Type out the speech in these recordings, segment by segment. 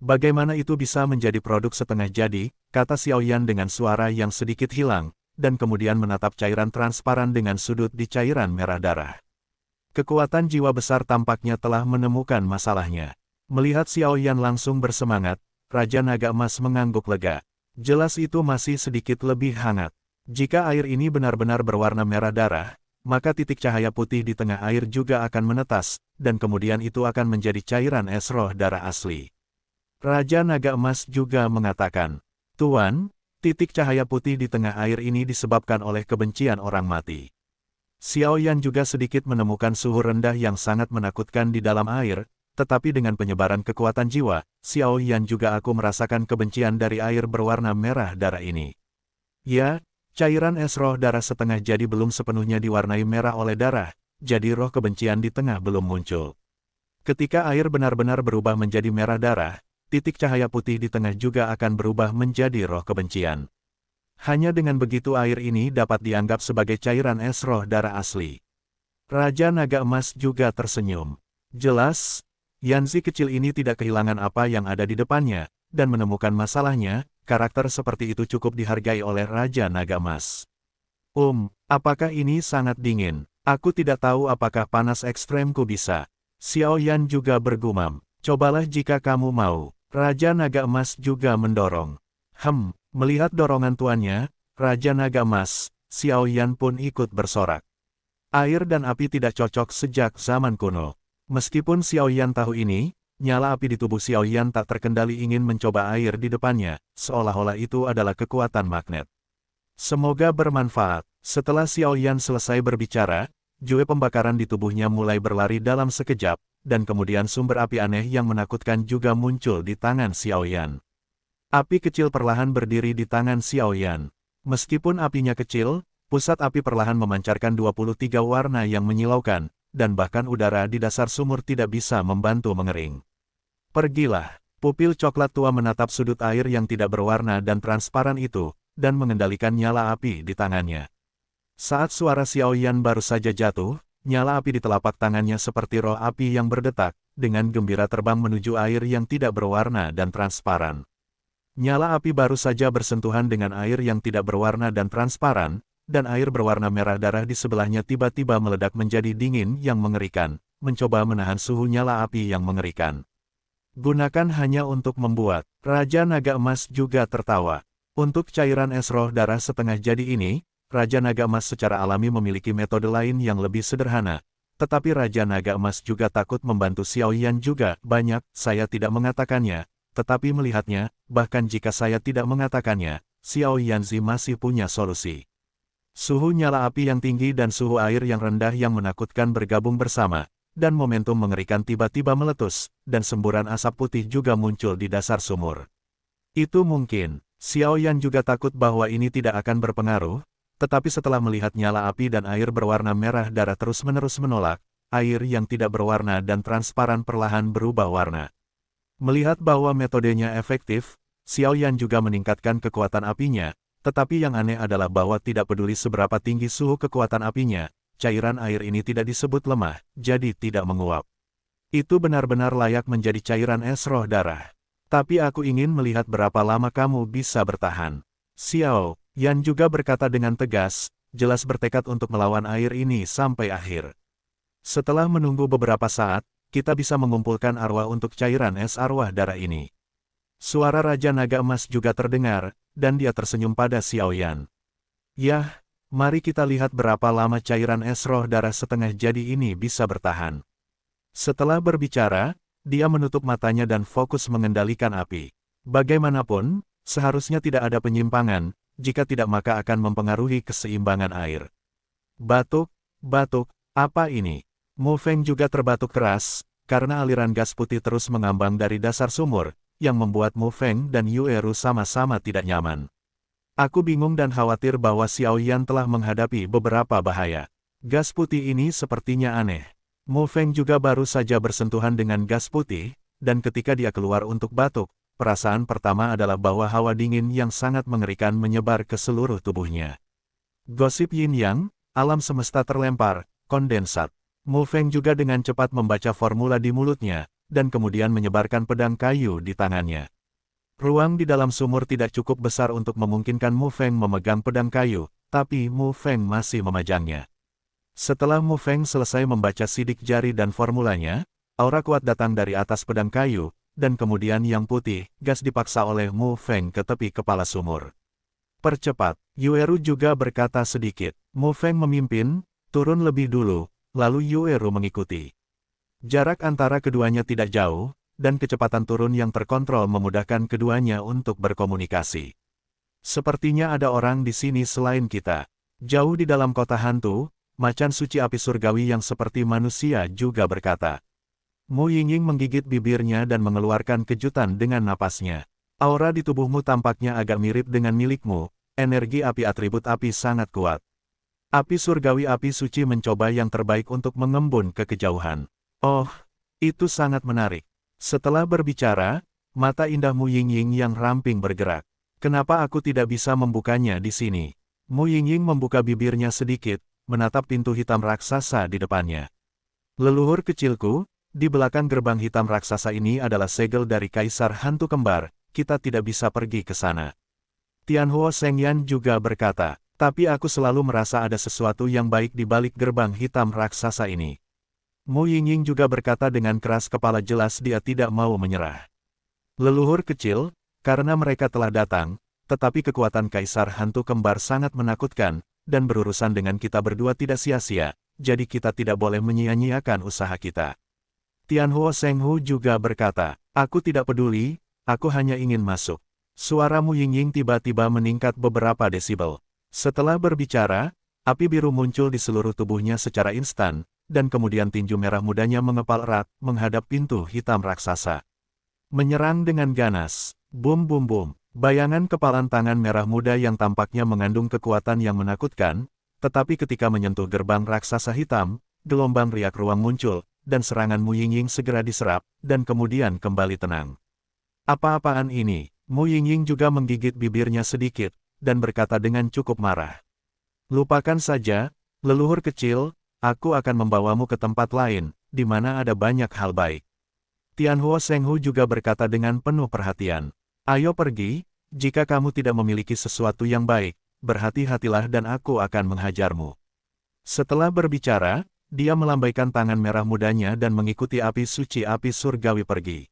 Bagaimana itu bisa menjadi produk setengah jadi, kata Xiaoyan dengan suara yang sedikit hilang, dan kemudian menatap cairan transparan dengan sudut di cairan merah darah. Kekuatan jiwa besar tampaknya telah menemukan masalahnya. Melihat Xiaoyan langsung bersemangat, Raja Naga Emas mengangguk lega. Jelas itu masih sedikit lebih hangat. Jika air ini benar-benar berwarna merah darah, maka titik cahaya putih di tengah air juga akan menetas, dan kemudian itu akan menjadi cairan es roh darah asli. Raja Naga Emas juga mengatakan, "Tuan, titik cahaya putih di tengah air ini disebabkan oleh kebencian orang mati." Xiaoyan juga sedikit menemukan suhu rendah yang sangat menakutkan di dalam air, tetapi dengan penyebaran kekuatan jiwa, Xiaoyan juga aku merasakan kebencian dari air berwarna merah darah ini. Ya, cairan es roh darah setengah jadi belum sepenuhnya diwarnai merah oleh darah, jadi roh kebencian di tengah belum muncul. Ketika air benar-benar berubah menjadi merah darah, titik cahaya putih di tengah juga akan berubah menjadi roh kebencian. Hanya dengan begitu air ini dapat dianggap sebagai cairan es roh darah asli. Raja Naga Emas juga tersenyum. Jelas, Yanzi kecil ini tidak kehilangan apa yang ada di depannya, dan menemukan masalahnya, karakter seperti itu cukup dihargai oleh Raja Naga Emas. Apakah ini sangat dingin? Aku tidak tahu apakah panas ekstremku bisa. Xiaoyan juga bergumam. Cobalah jika kamu mau. Raja Naga Emas juga mendorong. Melihat dorongan tuannya, Raja Naga Emas, Xiaoyan pun ikut bersorak. Air dan api tidak cocok sejak zaman kuno. Meskipun Xiaoyan tahu ini, nyala api di tubuh Xiaoyan tak terkendali ingin mencoba air di depannya, seolah-olah itu adalah kekuatan magnet. Semoga bermanfaat. Setelah Xiaoyan selesai berbicara, jue pembakaran di tubuhnya mulai berlari dalam sekejap, dan kemudian sumber api aneh yang menakutkan juga muncul di tangan Xiaoyan. Api kecil perlahan berdiri di tangan Xiaoyan. Meskipun apinya kecil, pusat api perlahan memancarkan 23 warna yang menyilaukan, dan bahkan udara di dasar sumur tidak bisa membantu mengering. Pergilah. Pupil coklat tua menatap sudut air yang tidak berwarna dan transparan itu, dan mengendalikan nyala api di tangannya. Saat suara Xiaoyan baru saja jatuh, nyala api di telapak tangannya seperti roh api yang berdetak, dengan gembira terbang menuju air yang tidak berwarna dan transparan. Nyala api baru saja bersentuhan dengan air yang tidak berwarna dan transparan, dan air berwarna merah darah di sebelahnya tiba-tiba meledak menjadi dingin yang mengerikan, mencoba menahan suhu nyala api yang mengerikan. Gunakan hanya untuk membuat. Raja Naga Emas juga tertawa. Untuk cairan es roh darah setengah jadi ini, Raja Naga Emas secara alami memiliki metode lain yang lebih sederhana. Tetapi Raja Naga Emas juga takut membantu Xiaoyan juga. Banyak, saya tidak mengatakannya, tetapi melihatnya, bahkan jika saya tidak mengatakannya, Xiaoyanzi masih punya solusi. Suhu nyala api yang tinggi dan suhu air yang rendah yang menakutkan bergabung bersama, dan momentum mengerikan tiba-tiba meletus, dan semburan asap putih juga muncul di dasar sumur. Itu mungkin, Xiaoyan juga takut bahwa ini tidak akan berpengaruh, tetapi setelah melihat nyala api dan air berwarna merah darah terus-menerus menolak, air yang tidak berwarna dan transparan perlahan berubah warna. Melihat bahwa metodenya efektif, Xiaoyan juga meningkatkan kekuatan apinya, tetapi yang aneh adalah bahwa tidak peduli seberapa tinggi suhu kekuatan apinya, cairan air ini tidak disebut lemah, jadi tidak menguap. Itu benar-benar layak menjadi cairan es roh darah. Tapi aku ingin melihat berapa lama kamu bisa bertahan. Xiaoyan juga berkata dengan tegas, jelas bertekad untuk melawan air ini sampai akhir. Setelah menunggu beberapa saat, kita bisa mengumpulkan arwah untuk cairan es arwah darah ini. Suara Raja Naga Emas juga terdengar, dan dia tersenyum pada Xiaoyan. Yah, mari kita lihat berapa lama cairan es roh darah setengah jadi ini bisa bertahan. Setelah berbicara, dia menutup matanya dan fokus mengendalikan api. Bagaimanapun, seharusnya tidak ada penyimpangan, jika tidak maka akan mempengaruhi keseimbangan air. Batuk, apa ini? Mu Feng juga terbatuk keras, karena aliran gas putih terus mengambang dari dasar sumur, yang membuat Mu Feng dan Yu Eru sama-sama tidak nyaman. Aku bingung dan khawatir bahwa Xiaoyan telah menghadapi beberapa bahaya. Gas putih ini sepertinya aneh. Mu Feng juga baru saja bersentuhan dengan gas putih, dan ketika dia keluar untuk batuk, perasaan pertama adalah bahwa hawa dingin yang sangat mengerikan menyebar ke seluruh tubuhnya. Gosip Yin Yang, alam semesta terlempar, kondensat. Mu Feng juga dengan cepat membaca formula di mulutnya, dan kemudian menyebarkan pedang kayu di tangannya. Ruang di dalam sumur tidak cukup besar untuk memungkinkan Mu Feng memegang pedang kayu, tapi Mu Feng masih memajangnya. Setelah Mu Feng selesai membaca sidik jari dan formulanya, aura kuat datang dari atas pedang kayu, dan kemudian yang putih, gas dipaksa oleh Mu Feng ke tepi kepala sumur. Percepat, Yueru juga berkata sedikit. Mu Feng memimpin, turun lebih dulu, lalu Yueru mengikuti. Jarak antara keduanya tidak jauh, dan kecepatan turun yang terkontrol memudahkan keduanya untuk berkomunikasi. Sepertinya ada orang di sini selain kita. Jauh di dalam kota hantu, macan suci api surgawi yang seperti manusia juga berkata. Mu Yingying menggigit bibirnya dan mengeluarkan kejutan dengan napasnya. Aura di tubuhmu tampaknya agak mirip dengan milikmu, energi api atribut api sangat kuat. Api surgawi api suci mencoba yang terbaik untuk mengembun ke kejauhan. Oh, itu sangat menarik. Setelah berbicara, mata indah Mu Yingying yang ramping bergerak. Kenapa aku tidak bisa membukanya di sini? Mu Yingying membuka bibirnya sedikit, menatap pintu hitam raksasa di depannya. Leluhur kecilku, di belakang gerbang hitam raksasa ini adalah segel dari Kaisar Hantu Kembar, kita tidak bisa pergi ke sana. Tianhuo Shengyan juga berkata, tapi aku selalu merasa ada sesuatu yang baik di balik gerbang hitam raksasa ini. Mu Yingying juga berkata dengan keras kepala jelas dia tidak mau menyerah. Leluhur kecil, karena mereka telah datang, tetapi kekuatan Kaisar Hantu Kembar sangat menakutkan, dan berurusan dengan kita berdua tidak sia-sia, jadi kita tidak boleh menyia-nyiakan usaha kita. Tianhuo Shenghu juga berkata, aku tidak peduli, aku hanya ingin masuk. Suara Mu Yingying tiba-tiba meningkat beberapa desibel. Setelah berbicara, api biru muncul di seluruh tubuhnya secara instan, dan kemudian tinju merah mudanya mengepal erat, menghadap pintu hitam raksasa. Menyerang dengan ganas. Bum bum bum. Bayangan kepalan tangan merah muda yang tampaknya mengandung kekuatan yang menakutkan, tetapi ketika menyentuh gerbang raksasa hitam, gelombang riak ruang muncul, dan serangan Mu Yingying segera diserap, dan kemudian kembali tenang. Apa-apaan ini? Mu Yingying juga menggigit bibirnya sedikit, dan berkata dengan cukup marah. Lupakan saja, leluhur kecil, aku akan membawamu ke tempat lain, di mana ada banyak hal baik. Tianhuo Shenghu juga berkata dengan penuh perhatian. Ayo pergi, jika kamu tidak memiliki sesuatu yang baik, berhati-hatilah dan aku akan menghajarmu. Setelah berbicara, dia melambaikan tangan merah mudanya dan mengikuti api suci api surgawi pergi.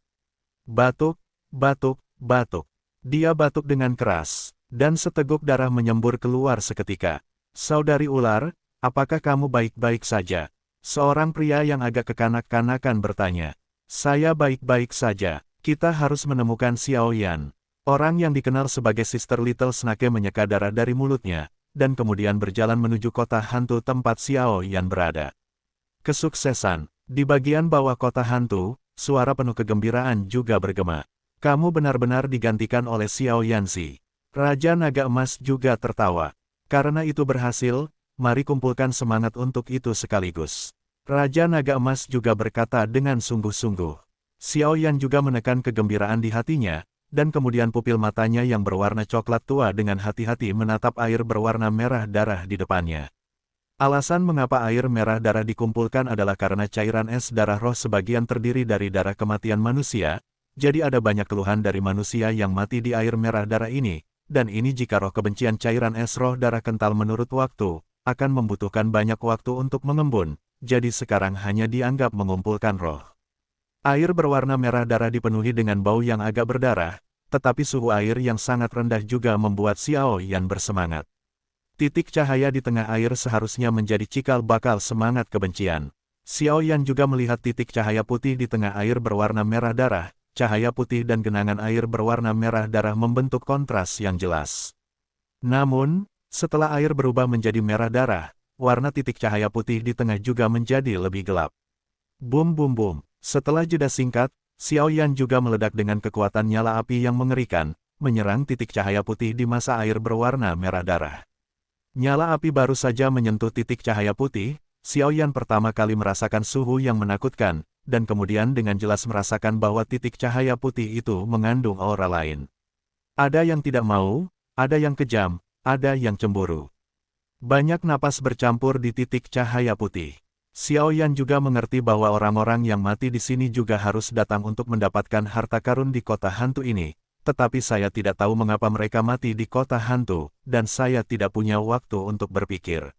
Batuk, batuk, batuk. Dia batuk dengan keras, dan seteguk darah menyembur keluar seketika. Saudari ular, apakah kamu baik-baik saja? Seorang pria yang agak kekanak-kanakan bertanya. Saya baik-baik saja. Kita harus menemukan Xiao Yan. Orang yang dikenal sebagai Sister Little Snake menyeka darah dari mulutnya, dan kemudian berjalan menuju kota hantu tempat Xiao Yan berada. Kesuksesan. Di bagian bawah kota hantu, suara penuh kegembiraan juga bergema. Kamu benar-benar digantikan oleh Xiao Yanzi. Raja Naga Emas juga tertawa. Karena itu berhasil, mari kumpulkan semangat untuk itu sekaligus. Raja Naga Emas juga berkata dengan sungguh-sungguh. Xiao Yan juga menekan kegembiraan di hatinya, dan kemudian pupil matanya yang berwarna coklat tua dengan hati-hati menatap air berwarna merah darah di depannya. Alasan mengapa air merah darah dikumpulkan adalah karena cairan es darah roh sebagian terdiri dari darah kematian manusia, jadi ada banyak keluhan dari manusia yang mati di air merah darah ini, dan ini jika roh kebencian cairan es roh darah kental menurut waktu, akan membutuhkan banyak waktu untuk mengembun, jadi sekarang hanya dianggap mengumpulkan roh. Air berwarna merah darah dipenuhi dengan bau yang agak berdarah, tetapi suhu air yang sangat rendah juga membuat Xiao Yan bersemangat. Titik cahaya di tengah air seharusnya menjadi cikal bakal semangat kebencian. Xiao Yan juga melihat titik cahaya putih di tengah air berwarna merah darah, cahaya putih dan genangan air berwarna merah darah membentuk kontras yang jelas. Namun, setelah air berubah menjadi merah darah, warna titik cahaya putih di tengah juga menjadi lebih gelap. Bum bum bum. Setelah jeda singkat, Xiao Yan juga meledak dengan kekuatan nyala api yang mengerikan, menyerang titik cahaya putih di masa air berwarna merah darah. Nyala api baru saja menyentuh titik cahaya putih, Xiao Yan pertama kali merasakan suhu yang menakutkan, dan kemudian dengan jelas merasakan bahwa titik cahaya putih itu mengandung aura lain. Ada yang tidak mau, ada yang kejam, ada yang cemburu. Banyak napas bercampur di titik cahaya putih. Xiao Yan juga mengerti bahwa orang-orang yang mati di sini juga harus datang untuk mendapatkan harta karun di kota hantu ini, tetapi saya tidak tahu mengapa mereka mati di kota hantu, dan saya tidak punya waktu untuk berpikir.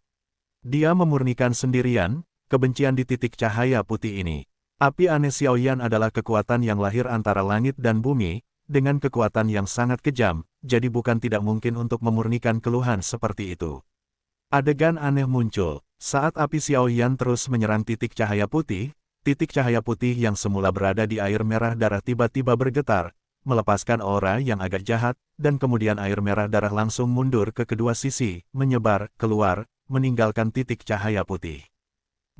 Dia memurnikan sendirian kebencian di titik cahaya putih ini. Api aneh Xiao Yan adalah kekuatan yang lahir antara langit dan bumi, dengan kekuatan yang sangat kejam, jadi bukan tidak mungkin untuk memurnikan keluhan seperti itu. Adegan aneh muncul. Saat api Xiao Yan terus menyerang titik cahaya putih yang semula berada di air merah darah tiba-tiba bergetar, melepaskan aura yang agak jahat, dan kemudian air merah darah langsung mundur ke kedua sisi, menyebar, keluar, meninggalkan titik cahaya putih.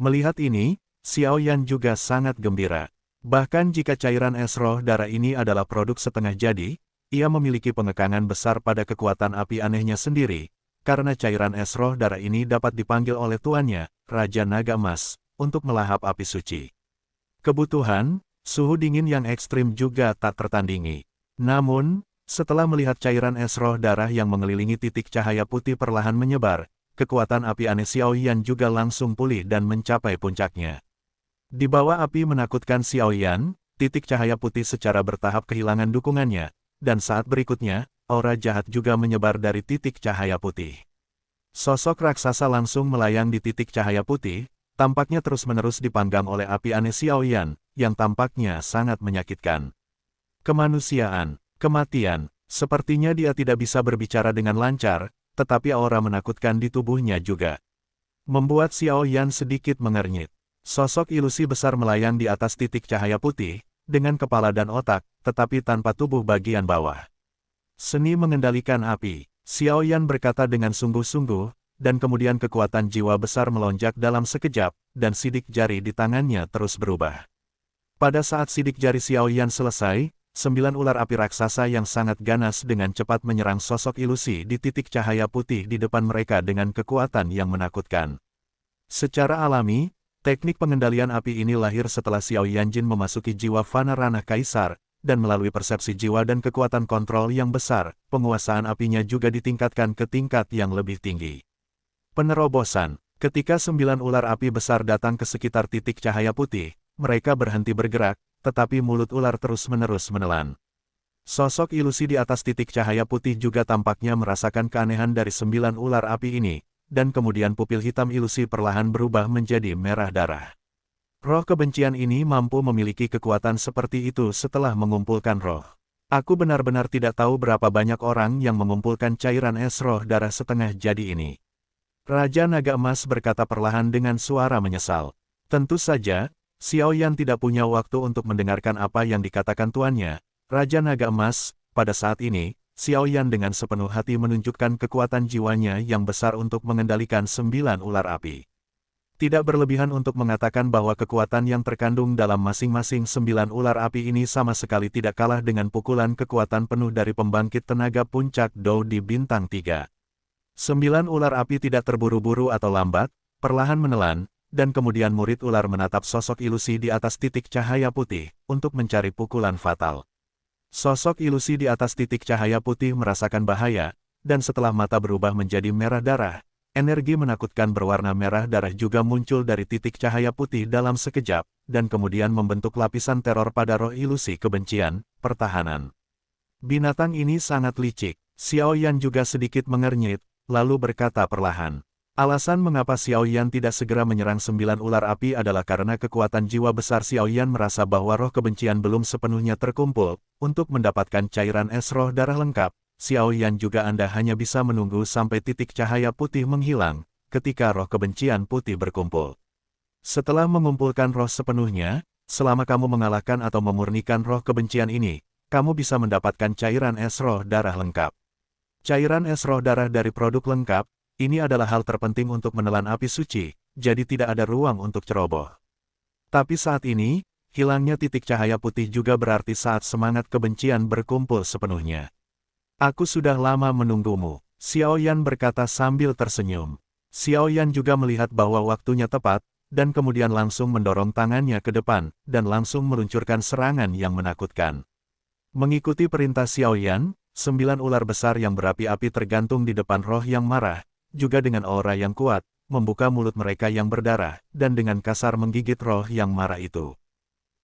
Melihat ini, Xiao Yan juga sangat gembira. Bahkan jika cairan es roh darah ini adalah produk setengah jadi, ia memiliki pengekangan besar pada kekuatan api anehnya sendiri, karena cairan es roh darah ini dapat dipanggil oleh tuannya, Raja Naga Emas, untuk melahap api suci. Kebutuhan, suhu dingin yang ekstrim juga tak tertandingi. Namun, setelah melihat cairan es roh darah yang mengelilingi titik cahaya putih perlahan menyebar, kekuatan api aneh Xiao Yan juga langsung pulih dan mencapai puncaknya. Di bawah api menakutkan Xiao Yan, titik cahaya putih secara bertahap kehilangan dukungannya, dan saat berikutnya, aura jahat juga menyebar dari titik cahaya putih. Sosok raksasa langsung melayang di titik cahaya putih, tampaknya terus-menerus dipanggang oleh api aneh Xiao Yan, yang tampaknya sangat menyakitkan. Kemanusiaan, kematian, sepertinya dia tidak bisa berbicara dengan lancar, tetapi aura menakutkan di tubuhnya juga membuat Xiao Yan sedikit mengernyit. Sosok ilusi besar melayang di atas titik cahaya putih, dengan kepala dan otak, tetapi tanpa tubuh bagian bawah. Seni mengendalikan api, Xiao Yan berkata dengan sungguh-sungguh, dan kemudian kekuatan jiwa besar melonjak dalam sekejap, dan sidik jari di tangannya terus berubah. Pada saat sidik jari Xiao Yan selesai, 9 ular api raksasa yang sangat ganas dengan cepat menyerang sosok ilusi di titik cahaya putih di depan mereka dengan kekuatan yang menakutkan. Secara alami, teknik pengendalian api ini lahir setelah Xiao Yanjin memasuki jiwa fana ranah kaisar, dan melalui persepsi jiwa dan kekuatan kontrol yang besar, penguasaan apinya juga ditingkatkan ke tingkat yang lebih tinggi. Penerobosan. Ketika 9 ular api besar datang ke sekitar titik cahaya putih, mereka berhenti bergerak, tetapi mulut ular terus-menerus menelan. Sosok ilusi di atas titik cahaya putih juga tampaknya merasakan keanehan dari 9 ular api ini, dan kemudian pupil hitam ilusi perlahan berubah menjadi merah darah. Roh kebencian ini mampu memiliki kekuatan seperti itu setelah mengumpulkan roh. Aku benar-benar tidak tahu berapa banyak orang yang mengumpulkan cairan es roh darah setengah jadi ini. Raja Naga Emas berkata perlahan dengan suara menyesal. Tentu saja, Xiao Yan tidak punya waktu untuk mendengarkan apa yang dikatakan tuannya, Raja Naga Emas. Pada saat ini, Xiao Yan dengan sepenuh hati menunjukkan kekuatan jiwanya yang besar untuk mengendalikan 9 ular api. Tidak berlebihan untuk mengatakan bahwa kekuatan yang terkandung dalam masing-masing 9 ular api ini sama sekali tidak kalah dengan pukulan kekuatan penuh dari pembangkit tenaga puncak Dou di bintang 3. 9 ular api tidak terburu-buru atau lambat, perlahan menelan, dan kemudian murid ular menatap sosok ilusi di atas titik cahaya putih, untuk mencari pukulan fatal. Sosok ilusi di atas titik cahaya putih merasakan bahaya, dan setelah mata berubah menjadi merah darah, energi menakutkan berwarna merah darah juga muncul dari titik cahaya putih dalam sekejap, dan kemudian membentuk lapisan teror pada roh ilusi kebencian, pertahanan. Binatang ini sangat licik. Xiao Yan juga sedikit mengernyit, lalu berkata perlahan. Alasan mengapa Xiao Yan tidak segera menyerang 9 ular api adalah karena kekuatan jiwa besar Xiao Yan merasa bahwa roh kebencian belum sepenuhnya terkumpul. Untuk mendapatkan cairan es roh darah lengkap, Xiao Yan juga Anda hanya bisa menunggu sampai titik cahaya putih menghilang, ketika roh kebencian putih berkumpul. Setelah mengumpulkan roh sepenuhnya, selama kamu mengalahkan atau memurnikan roh kebencian ini, kamu bisa mendapatkan cairan es roh darah lengkap. Cairan es roh darah dari produk lengkap, ini adalah hal terpenting untuk menelan api suci, jadi tidak ada ruang untuk ceroboh. Tapi saat ini, hilangnya titik cahaya putih juga berarti saat semangat kebencian berkumpul sepenuhnya. Aku sudah lama menunggumu, Xiao Yan berkata sambil tersenyum. Xiao Yan juga melihat bahwa waktunya tepat, dan kemudian langsung mendorong tangannya ke depan, dan langsung meluncurkan serangan yang menakutkan. Mengikuti perintah Xiao Yan, 9 ular besar yang berapi-api tergantung di depan roh yang marah, juga dengan aura yang kuat, membuka mulut mereka yang berdarah, dan dengan kasar menggigit roh yang marah itu.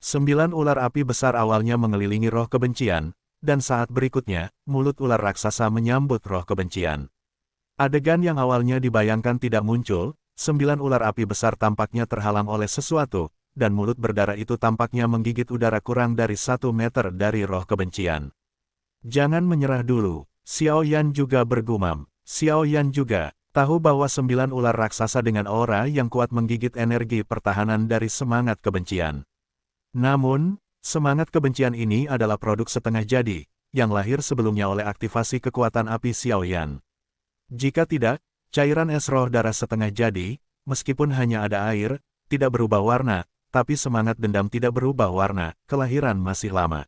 9 ular api besar awalnya mengelilingi roh kebencian, dan saat berikutnya, mulut ular raksasa menyambut roh kebencian. Adegan yang awalnya dibayangkan tidak muncul, 9 ular api besar tampaknya terhalang oleh sesuatu, dan mulut berdarah itu tampaknya menggigit udara kurang dari 1 meter dari roh kebencian. Jangan menyerah dulu, Xiao Yan juga bergumam. Xiao Yan juga tahu bahwa 9 ular raksasa dengan aura yang kuat menggigit energi pertahanan dari semangat kebencian. Namun, semangat kebencian ini adalah produk setengah jadi, yang lahir sebelumnya oleh aktivasi kekuatan api Xiao Yan. Jika tidak, cairan es roh darah setengah jadi, meskipun hanya ada air, tidak berubah warna, tapi semangat dendam tidak berubah warna, kelahiran masih lama.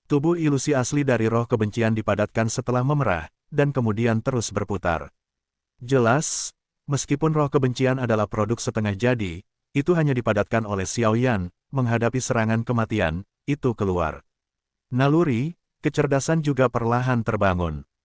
Tubuh ilusi asli dari roh kebencian dipadatkan setelah memerah, dan kemudian terus berputar. Jelas, meskipun roh kebencian adalah produk setengah jadi, itu hanya dipadatkan oleh Xiao Yan, menghadapi serangan kematian, itu keluar. Naluri, kecerdasan juga perlahan terbangun.